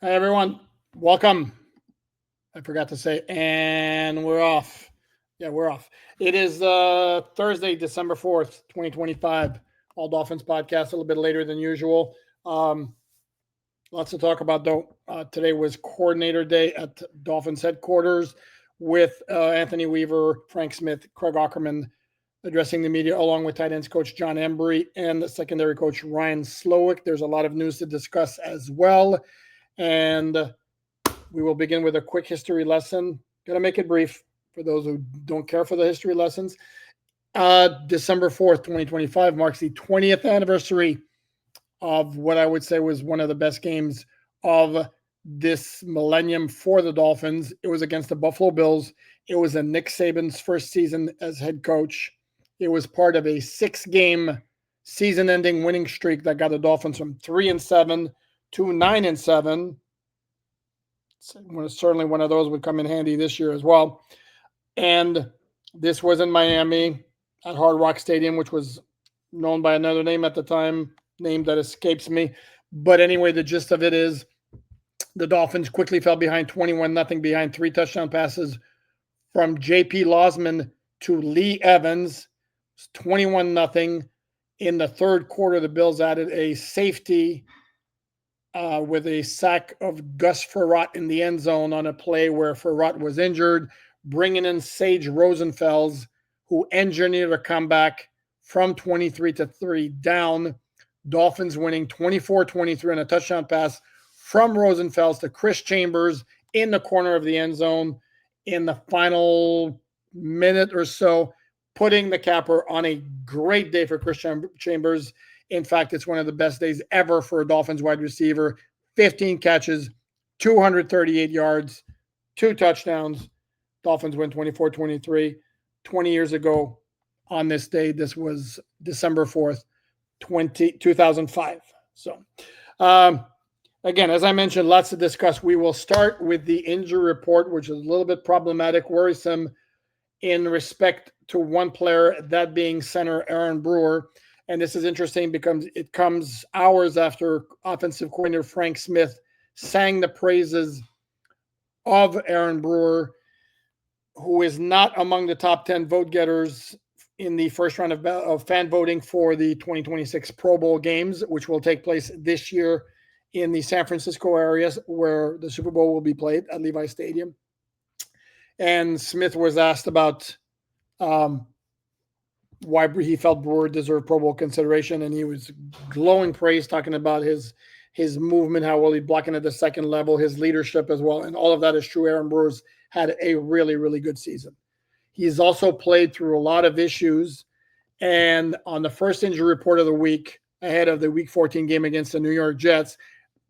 Hi, everyone. Welcome. I forgot to say, and we're off. Yeah, we're off. It is Thursday, December 4th, 2025. All Dolphins podcast, a little bit later than usual. Um, Lots to talk about, though. Today was coordinator day at Dolphins headquarters with Anthony Weaver, Frank Smith, Craig Ackerman addressing the media, along with tight ends coach John Embry and the secondary coach Ryan Slowick. There's a lot of news to discuss as well. And we will begin with a quick history lesson. Going to make it brief for those who don't care for the history lessons. December 4th, 2025 marks the 20th anniversary of what I would say was one of the best games of this millennium for the Dolphins. It was against the Buffalo Bills. It was in Nick Saban's first season as head coach. It was part of a 6-game season-ending winning streak that got the Dolphins from 3-7 to 9-7. Certainly one of those would come in handy this year as well. And this was in Miami at Hard Rock Stadium, which was known by another name at the time, name that escapes me. But anyway, the gist of it is the Dolphins quickly fell behind 21-0 behind 3 touchdown passes from J.P. Losman to Lee Evans. 21-0. In the third quarter, the Bills added a safety with a sack of Gus Frerotte in the end zone on a play where Frerotte was injured, bringing in Sage Rosenfels, who engineered a comeback from 23-3 down. Dolphins winning 24-23 on a touchdown pass from Rosenfels to Chris Chambers in the corner of the end zone in the final minute or so, putting the capper on a great day for Chris Chambers. In fact, it's one of the best days ever for a Dolphins wide receiver. 15 catches, 238 yards, 2 touchdowns. Dolphins win 24-23. 20 years ago on this day, this was December 4th, 2005. So, again, as I mentioned, lots to discuss. We will start with the injury report, which is a little bit problematic, worrisome in respect to one player, that being center Aaron Brewer. And this is interesting because it comes hours after offensive coordinator Frank Smith sang the praises of Aaron Brewer, who is not among the top 10 vote getters in the first round of fan voting for the 2026 Pro Bowl games, which will take place this year in the San Francisco area where the Super Bowl will be played at Levi Stadium. And Smith was asked about why he felt Brewer deserved Pro Bowl consideration, and he was glowing praise, talking about his movement, how well he's blocking at the second level, his leadership as well, and all of that is true. Aaron Brewer's had a really, really good season. He's also played through a lot of issues, and on the first injury report of the week, ahead of the Week 14 game against the New York Jets,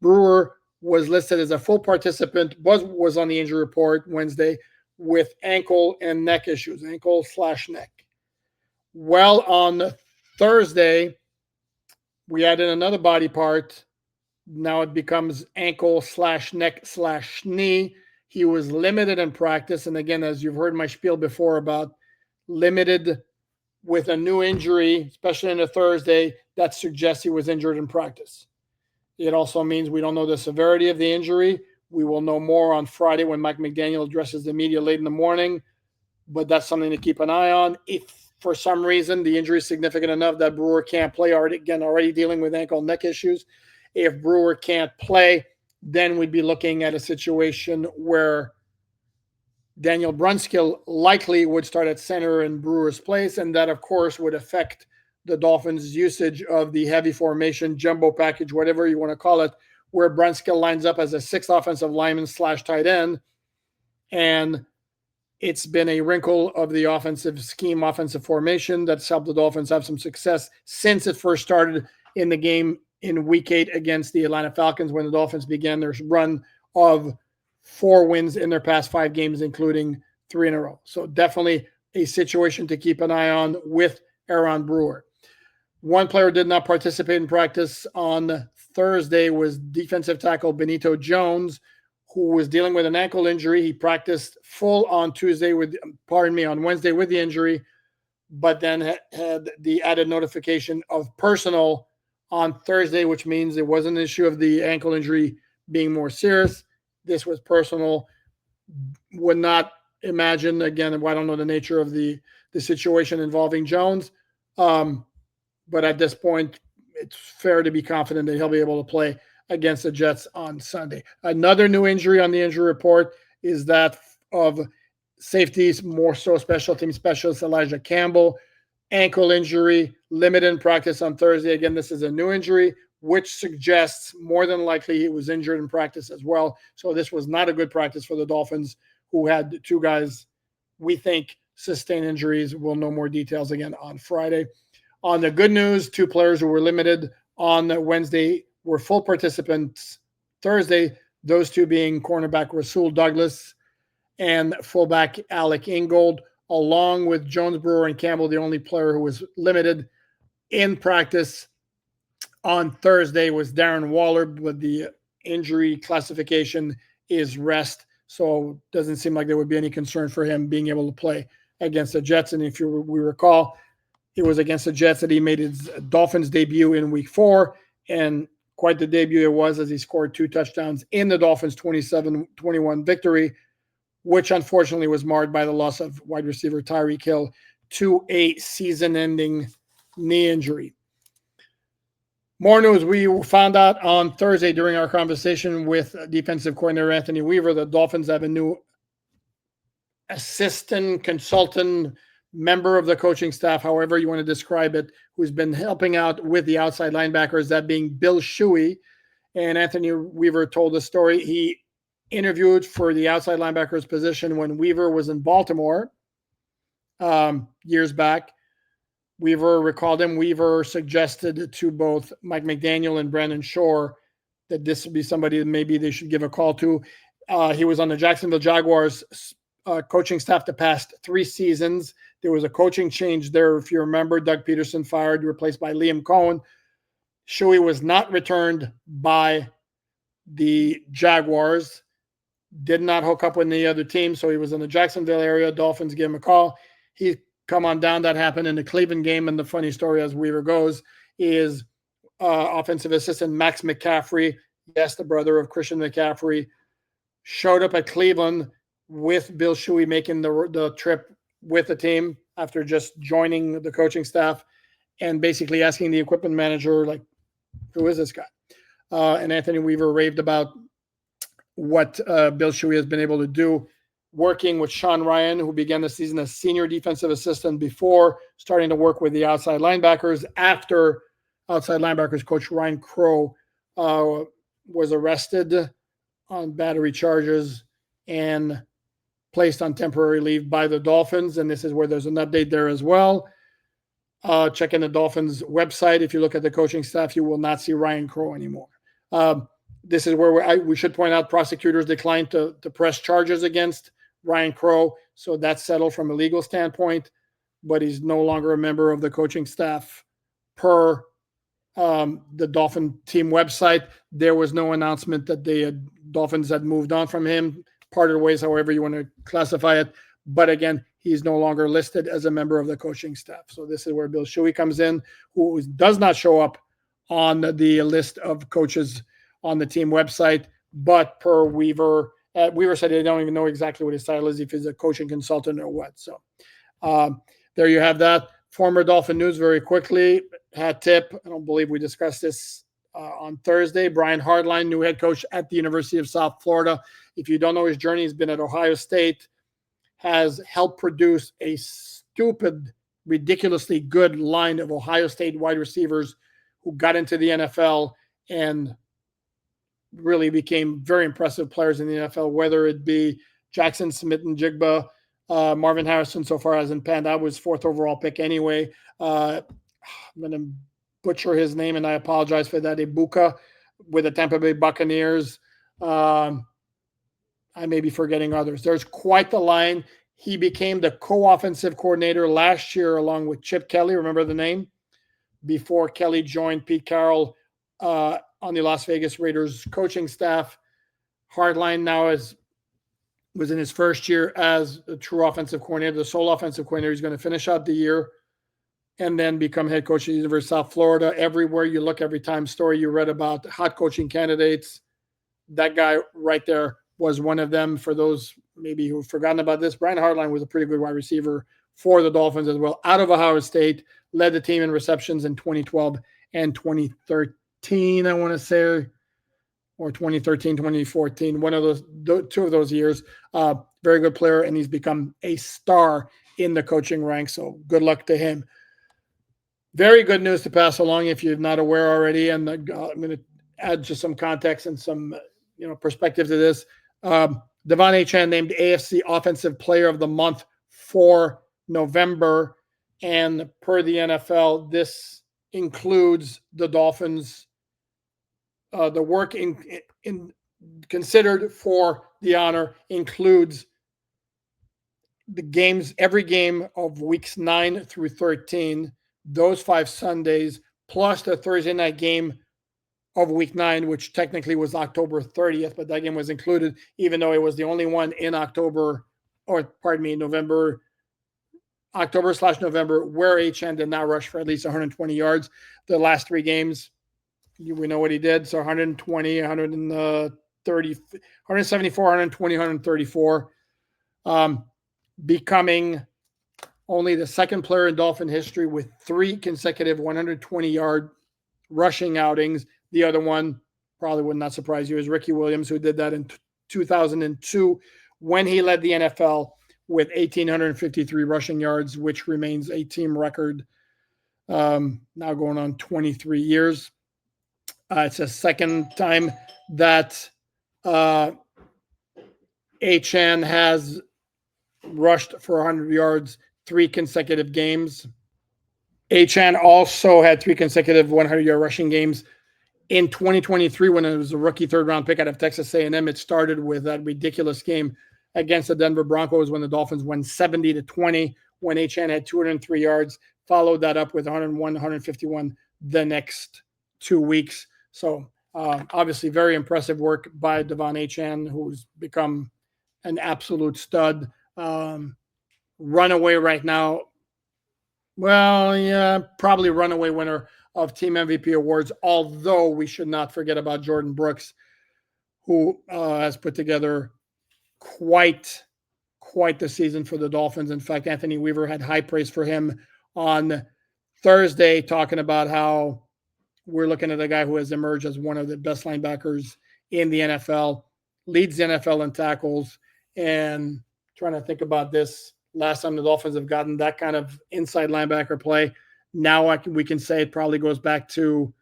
Brewer was listed as a full participant, was on the injury report Wednesday with ankle and neck issues, ankle/neck. Well, on Thursday, we added another body part. Now it becomes ankle/neck/knee. He was limited in practice. And again, as you've heard my spiel before about limited with a new injury, especially on a Thursday, that suggests he was injured in practice. It also means we don't know the severity of the injury. We will know more on Friday when Mike McDaniel addresses the media late in the morning. But that's something to keep an eye on. If for some reason the injury is significant enough that Brewer can't play, already dealing with ankle neck issues, if Brewer can't play, then we'd be looking at a situation where Daniel Brunskill likely would start at center in Brewer's place, and that, of course, would affect the Dolphins' usage of the heavy formation, jumbo package, whatever you want to call it, where Brunskill lines up as a 6th offensive lineman/tight end. And it's been a wrinkle of the offensive scheme, offensive formation that's helped the Dolphins have some success since it first started in the game in Week 8 against the Atlanta Falcons when the Dolphins began their run of 4 wins in their past 5 games, including 3 in a row. So definitely a situation to keep an eye on with Aaron Brewer. One player did not participate in practice on Thursday was defensive tackle Benito Jones, who was dealing with an ankle injury. He practiced full on Wednesday with the injury, but then had the added notification of personal on Thursday, which means it wasn't an issue of the ankle injury being more serious. This was personal. Would not imagine, again, I don't know the nature of the situation involving Jones. But at this point, it's fair to be confident that he'll be able to play against the Jets on Sunday. Another new injury on the injury report is that of safeties, more so special team specialist Elijah Campbell. Ankle injury, limited in practice on Thursday. Again, this is a new injury, which suggests more than likely he was injured in practice as well. So this was not a good practice for the Dolphins, who had two guys we think sustain injuries. We'll know more details again on Friday. On the good news, two players who were limited on Wednesday were full participants Thursday, those two being cornerback Rasul Douglas and fullback Alec Ingold, along with Jones, Brewer, and Campbell, the only player who was limited in practice on Thursday was Darren Waller, but the injury classification is rest, so it doesn't seem like there would be any concern for him being able to play against the Jets. And if we recall, it was against the Jets that he made his Dolphins debut in Week 4, and quite the debut it was, as he scored 2 touchdowns in the Dolphins' 27-21 victory, which unfortunately was marred by the loss of wide receiver Tyreek Hill to a season-ending knee injury. More news. We found out on Thursday during our conversation with defensive coordinator Anthony Weaver, the Dolphins have a new assistant, consultant, member of the coaching staff, however you want to describe it, who's been helping out with the outside linebackers, that being Bill Shuey. And Anthony Weaver told the story. He interviewed for the outside linebackers position when Weaver was in Baltimore years back. Weaver recalled him. Weaver suggested to both Mike McDaniel and Brandon Shore that this would be somebody that maybe they should give a call to. He was on the Jacksonville Jaguars coaching staff the past 3 seasons. There was a coaching change there. If you remember, Doug Peterson fired, replaced by Liam Cohen. Shuey was not returned by the Jaguars, did not hook up with any other team, so he was in the Jacksonville area. Dolphins gave him a call. He come on down. That happened in the Cleveland game, and the funny story, as Weaver goes, is offensive assistant Max McCaffrey, yes, the brother of Christian McCaffrey, showed up at Cleveland with Bill Shuey making the trip with the team after just joining the coaching staff, and basically asking the equipment manager, like, who is this guy? And Anthony Weaver raved about what Bill Shuey has been able to do, working with Sean Ryan, who began the season as senior defensive assistant before starting to work with the outside linebackers after outside linebackers coach Ryan Crow was arrested on battery charges and placed on temporary leave by the Dolphins. And this is where there's an update there as well. Check in the Dolphins website. If you look at the coaching staff, you will not see Ryan Crow anymore. This is where we should point out prosecutors declined to press charges against Ryan Crow. So that's settled from a legal standpoint, but he's no longer a member of the coaching staff per the Dolphin team website. There was no announcement that Dolphins had moved on from him, parted ways, however you want to classify it. But again, he's no longer listed as a member of the coaching staff. So this is where Bill Shuey comes in, who does not show up on the list of coaches on the team website, but per Weaver, Weaver said they don't even know exactly what his title is, if he's a coaching consultant or what. So there you have that. Former Dolphin news very quickly. Hat tip. I don't believe we discussed this on Thursday. Brian Hardline, new head coach at the University of South Florida. If you don't know his journey, he's been at Ohio State, has helped produce a stupid, ridiculously good line of Ohio State wide receivers who got into the NFL and really became very impressive players in the NFL, whether it be Jackson Smith-Njigba, Marvin Harrison so far hasn't panned out, was 4th overall pick anyway. I'm going to butcher his name, and I apologize for that. Ibuka with the Tampa Bay Buccaneers. I may be forgetting others. There's quite the line. He became the co-offensive coordinator last year along with Chip Kelly. Remember the name? Before Kelly joined Pete Carroll on the Las Vegas Raiders coaching staff. Hardline now was in his first year as a true offensive coordinator, the sole offensive coordinator. He's going to finish out the year and then become head coach at the University of South Florida. Everywhere you look, every time story you read about hot coaching candidates, that guy right there was one of them. For those maybe who've forgotten about this, Brian Hartline was a pretty good wide receiver for the Dolphins as well. Out of Ohio State, led the team in receptions in 2012 and 2013, I want to say, or 2013, 2014, one of those, two of those years. Very good player, and he's become a star in the coaching ranks. So good luck to him. Very good news to pass along if you're not aware already. And I'm going to add just some context and some perspective to this. Devon Achane named AFC Offensive Player of the Month for November. And per the NFL, this includes the Dolphins. The work in considered for the honor includes the games, every game of weeks 9 through 13, those 5 Sundays, plus the Thursday night game of week 9, which technically was October 30th, but that game was included, even though it was the only one in October, or pardon me, November, October/November, where Achane did not rush for at least 120 yards. The last 3 games, we know what he did. So 120, 130, 174, 120, 134. Becoming only the second player in Dolphin history with 3 consecutive 120-yard rushing outings. The other one probably would not surprise you is Ricky Williams, who did that in 2002 when he led the NFL with 1,853 rushing yards, which remains a team record now going on 23 years. It's the second time that Achane has rushed for 100 yards 3 consecutive games. Achane also had 3 consecutive 100-yard rushing games in 2023 when it was a rookie third-round pick out of Texas A&M. It started with that ridiculous game against the Denver Broncos when the Dolphins won 70-20 when Achane had 203 yards, followed that up with 101, 151 the next 2 weeks. So obviously very impressive work by Devon Achane, who's become an absolute stud. Runaway right now. Well, yeah, probably runaway winner of team MVP awards, although we should not forget about Jordan Brooks, who has put together quite the season for the Dolphins. In fact, Anthony Weaver had high praise for him on Thursday, talking about how we're looking at a guy who has emerged as one of the best linebackers in the NFL, leads the NFL in tackles, and trying to think about this. Last time the Dolphins have gotten that kind of inside linebacker play. Now we can say it probably goes back to,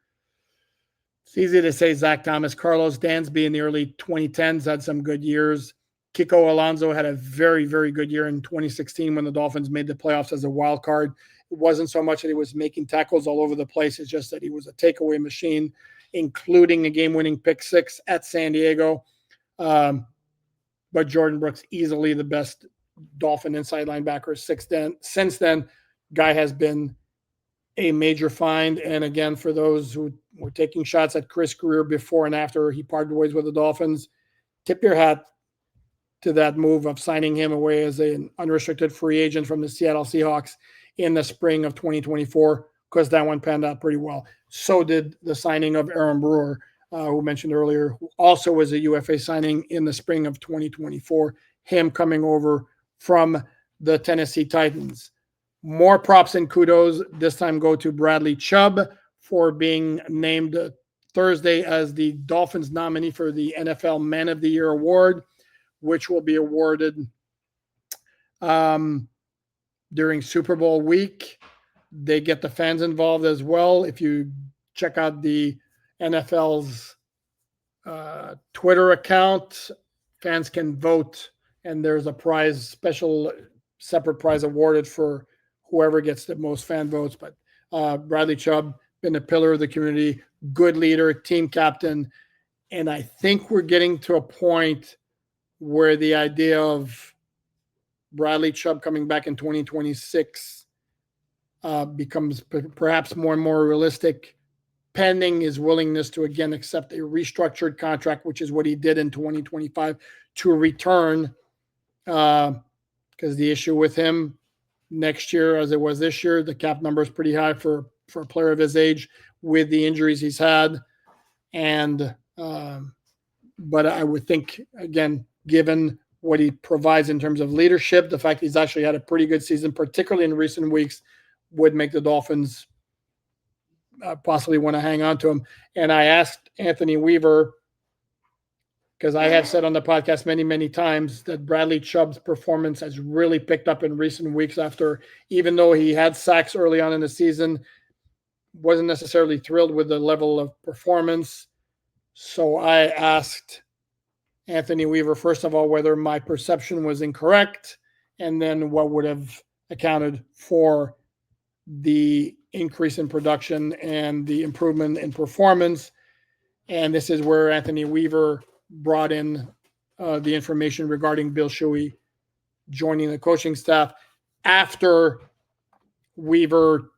it's easy to say Zach Thomas. Carlos Dansby in the early 2010s had some good years. Kiko Alonso had a very, very good year in 2016 when the Dolphins made the playoffs as a wild card. It wasn't so much that he was making tackles all over the place. It's just that he was a takeaway machine, including a game-winning pick 6 at San Diego. But Jordan Brooks, easily the best Dolphin inside linebacker since then. Guy has been a major find. And again, for those who were taking shots at Chris Greer before and after he parted ways with the Dolphins, tip your hat to that move of signing him away as an unrestricted free agent from the Seattle Seahawks in the spring of 2024, because that one panned out pretty well. So did the signing of Aaron Brewer, who mentioned earlier, who also was a UFA signing in the spring of 2024, him coming over from the Tennessee Titans. More props and kudos this time go to Bradley Chubb for being named Thursday as the Dolphins nominee for the NFL Man of the Year award, which will be awarded during Super Bowl week. They get the fans involved as well. If you check out the NFL's Twitter account, fans can vote, and there's a prize, special separate prize awarded for whoever gets the most fan votes. But Bradley Chubb, been a pillar of the community, good leader, team captain. And I think we're getting to a point where the idea of Bradley Chubb coming back in 2026 becomes perhaps more and more realistic, pending his willingness to again accept a restructured contract, which is what he did in 2025, to return. Because the issue with him next year, as it was this year, the cap number is pretty high for a player of his age with the injuries he's had. And But I would think, again, given what he provides in terms of leadership, the fact he's actually had a pretty good season, particularly in recent weeks, would make the Dolphins possibly want to hang on to him. And I asked Anthony Weaver, because I have said on the podcast many, many times that Bradley Chubb's performance has really picked up in recent weeks after, even though he had sacks early on in the season, wasn't necessarily thrilled with the level of performance. So I asked Anthony Weaver, first of all, whether my perception was incorrect, and then what would have accounted for the increase in production and the improvement in performance. And this is where Anthony Weaver brought in the information regarding Bill Shuey joining the coaching staff after Weaver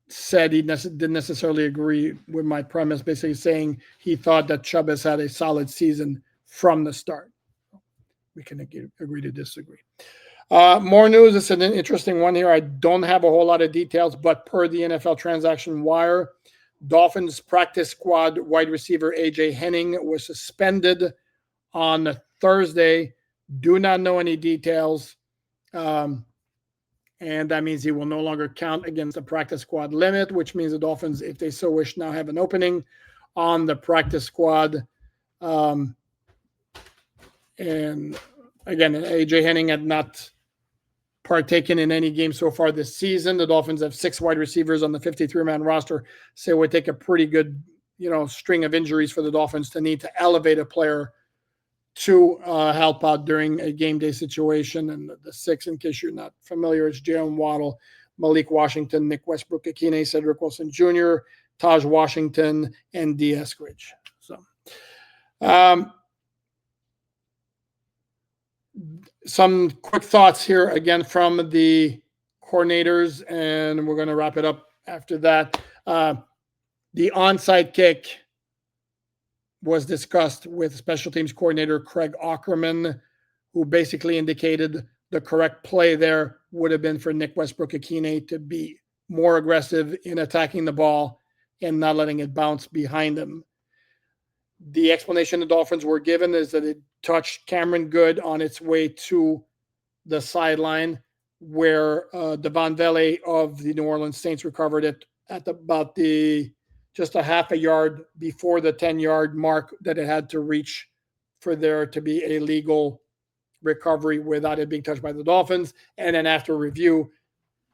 said he didn't necessarily agree with my premise, basically saying he thought that Chubb has had a solid season from the start. We can agree to disagree. More news. It's an interesting one here. I don't have a whole lot of details, but per the NFL Transaction Wire, Dolphins practice squad wide receiver A.J. Henning was suspended on Thursday. Do not know any details. And that means he will no longer count against the practice squad limit, which means the Dolphins, if they so wish, now have an opening on the practice squad. And again, A.J. Henning had not partaken in any game so far this season. The Dolphins have 6 wide receivers on the 53-man roster, so it would take a pretty good, string of injuries for the Dolphins to need to elevate a player to help out during a game day situation. And the 6, in case you're not familiar, is Jalen Waddle, Malik Washington, Nick Westbrook, Achane, Cedric Wilson Jr., Taj Washington, and D. Eskridge. So, some quick thoughts here again from the coordinators, and we're going to wrap it up after that. The onside kick was discussed with special teams coordinator Craig Ackerman, who basically indicated the correct play there would have been for Nick Westbrook-Achane to be more aggressive in attacking the ball and not letting it bounce behind him. The explanation the Dolphins were given is that it touched Cameron Good on its way to the sideline, where Devon Vele of the New Orleans Saints recovered it at about just a half a yard before the 10-yard mark that it had to reach for there to be a legal recovery without it being touched by the Dolphins. And then after review,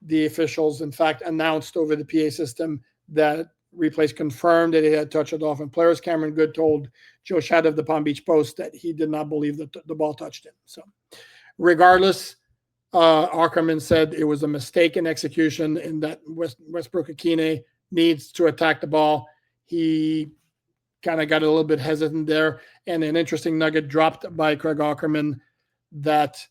the officials, in fact, announced over the PA system that replays confirmed that it had touched the Dolphin players. Cameron Good told Joe Schad of the Palm Beach Post that he did not believe that the ball touched him. So regardless, Ackerman said it was a mistake in execution and that Westbrook-Achane needs to attack the ball. He kind of got a little bit hesitant there. And an interesting nugget dropped by Craig Ackerman that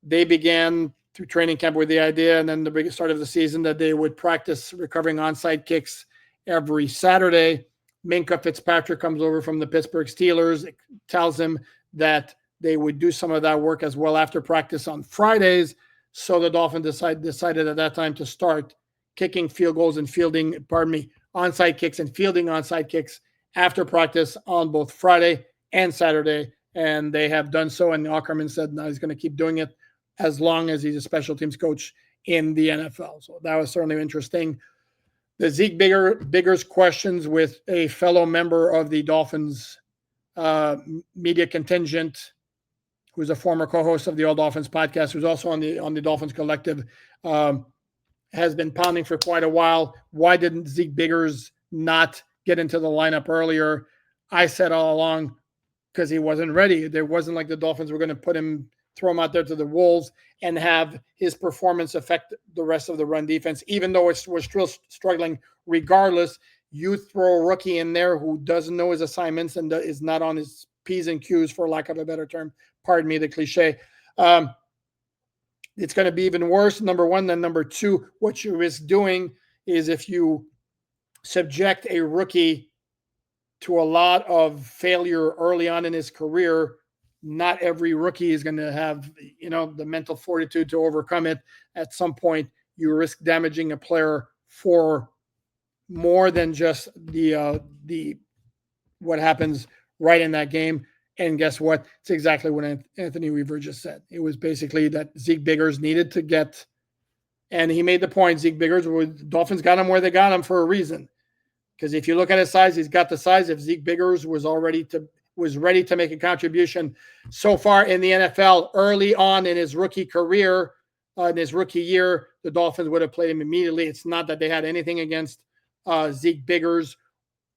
they began through training camp with the idea, and then the biggest start of the season, that they would practice recovering onside kicks every Saturday. Minkah Fitzpatrick comes over from the Pittsburgh Steelers. It tells him that they would do some of that work as well after practice on Fridays. So the Dolphins decided at that time to start kicking field goals and onside kicks and fielding onside kicks after practice on both Friday and Saturday. And they have done so. And Ackerman said now he's going to keep doing it as long as he's a special teams coach in the NFL. So that was certainly interesting. The Zeke Biggers questions with a fellow member of the Dolphins media contingent, who's a former co-host of the All Dolphins podcast, who's also on the Dolphins Collective, has been pounding for quite a while. Why didn't Zeke Biggers not get into the lineup earlier? I said all along, because he wasn't ready. There wasn't like the Dolphins were going to throw him out there to the wolves and have his performance affect the rest of the run defense, even though we're still struggling. Regardless, you throw a rookie in there who doesn't know his assignments and is not on his P's and Q's, for lack of a better term. Pardon me, the cliche. It's going to be even worse, number one. Then number two, what you risk doing is if you subject a rookie to a lot of failure early on in his career, not every rookie is going to have, the mental fortitude to overcome it. At some point, you risk damaging a player for more than just the what happens right in that game. And guess what? It's exactly what Anthony Weaver just said. It was basically that Zeke Biggers needed to get, and he made the point, Zeke Biggers, Dolphins got him where they got him for a reason. Because if you look at his size, he's got the size. If Zeke Biggers was ready to make a contribution so far in the NFL early on in his rookie career, in his rookie year, the Dolphins would have played him immediately. It's not that they had anything against Zeke Biggers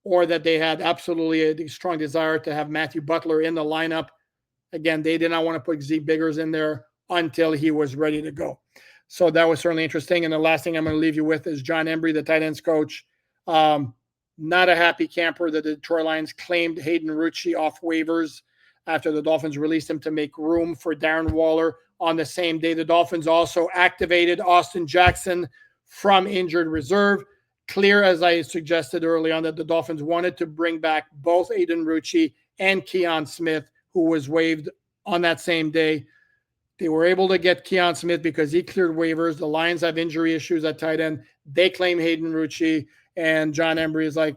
or that they had absolutely a strong desire to have Matthew Butler in the lineup. Again, they did not want to put Zeke Biggers in there until he was ready to go. So that was certainly interesting. And the last thing I'm going to leave you with is John Embry, the tight ends coach. Not a happy camper that the Detroit Lions claimed Hayden Rucci off waivers after the Dolphins released him to make room for Darren Waller. On the same day, the Dolphins also activated Austin Jackson from injured reserve. Clear, as I suggested early on, that the Dolphins wanted to bring back both Aiden Rucci and Keon Smith, who was waived on that same day. They were able to get Keon Smith because he cleared waivers. The Lions have injury issues at tight end. They claim Hayden Rucci, and John Embry is like,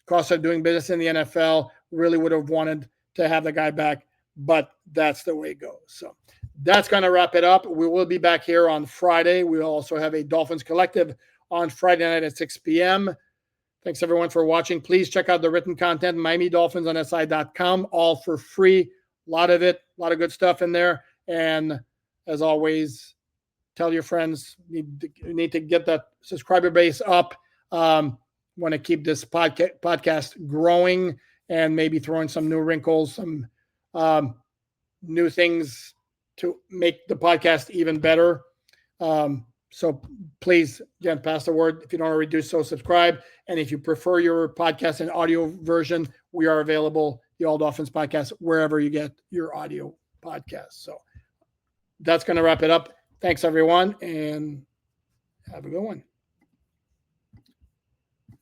cost of doing business in the NFL, really would have wanted to have the guy back, but that's the way it goes. So that's going to wrap it up. We will be back here on Friday. We also have a Dolphins Collective on Friday night at 6 p.m. Thanks, everyone, for watching. Please check out the written content, MiamiDolphins.si.com, all for free. A lot of it, a lot of good stuff in there. And as always, tell your friends, you need to get that subscriber base up. Want to keep this podcast growing and maybe throw in some new wrinkles, some new things to make the podcast even better. So please, again, pass the word. If you don't already do so, subscribe. And if you prefer your podcast in audio version, we are available, the All Dolphins Podcast, wherever you get your audio podcast. So that's going to wrap it up. Thanks, everyone, and have a good one.